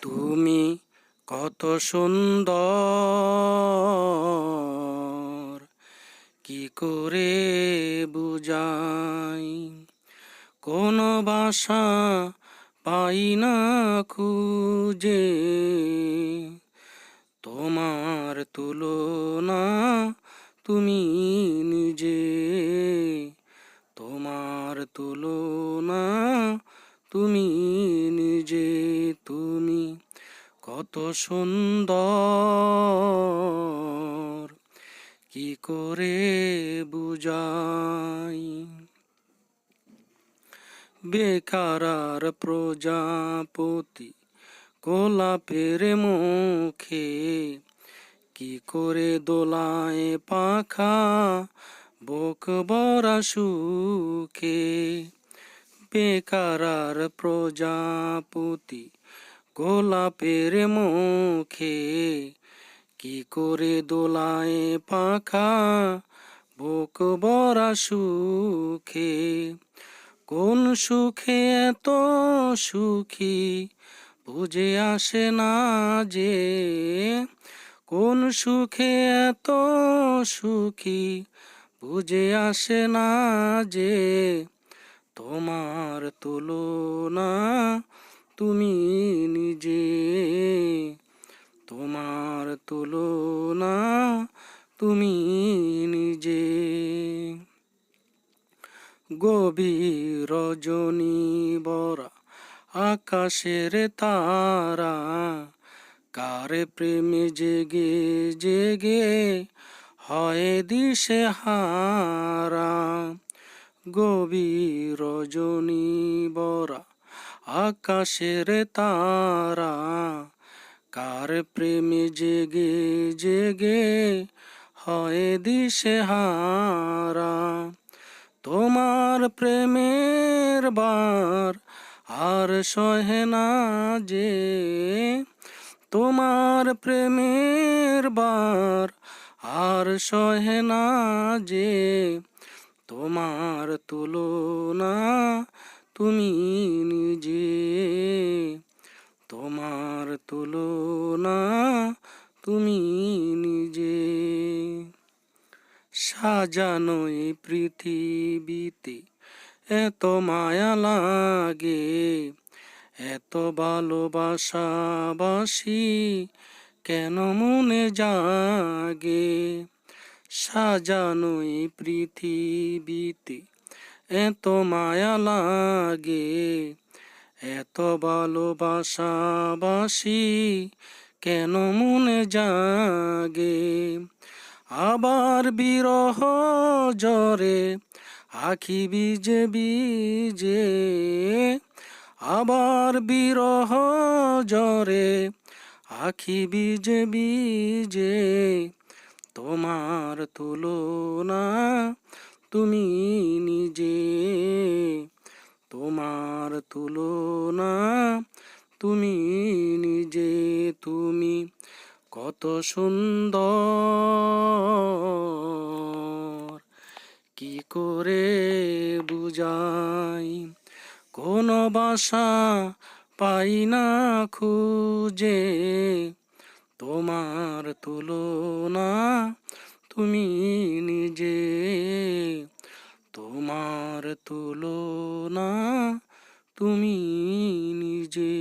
তুমি কত সুন্দর, কি করে বুঝাই, কোন ভাষা পাই না খুঁজে, তোমার তুলনা তুমি নিজে, তোমার তুলনা তুমি নিজে। তুমি কত সুন্দর, কি করে বুঝাই। বেকার আর প্রজাপতি গোলাপের মুখে, কি করে দোলায় পাখা বুক ভরা সুখে। বেকার আর প্রজাপতি গোলাপের মুখে, কি করে দোলায় পাখা বুক ভরা সুখে। কোন সুখে এত সুখী বুঝে আসে না যে, কোন সুখে এত সুখী বুঝে আসে না যে, তোমার তুলনা তুমি নিজে, তোমার তুলনা তুমি নিজে। গভীর রজনী বরা আকাশের তারা, কার প্রেমে জেগে জেগে হয় দিশে হারা। গভীর রজনী বরা আকাশের তারা, কার প্রেমে জেগে জেগে হয় দিশে হারা। তোমার প্রেমের বার আর সহে না যে, তোমার প্রেমের বার আর সহে না যে, তোমার তুলনা তুমি নিজে, তোমার তুলনা তুমি নিজে। সাজানো এই পৃথিবীতে এত মায়া লাগে, এত ভালোবাসাবাসি কেন মনে জাগে। সাজানো এই পৃথিবীতে এত মায়া লাগে, এত ভালোবাসাবাসি কেন মনে জাগে। আবার বিরহ জ্বরে আখি ভিজে ভিজে, আবার বিরহ জ্বরে আখি ভিজে ভিজে। তোমার তুলনা তুমি নিজে, তোমার তুলনা তুমি নিজে। তুমি কত সুন্দর, কি করে বুঝাই, কোন ভাষা পাই না খুঁজে, তোমার তুলনা তুমি নিজে, তোমার তুলনা তুমি নিজে।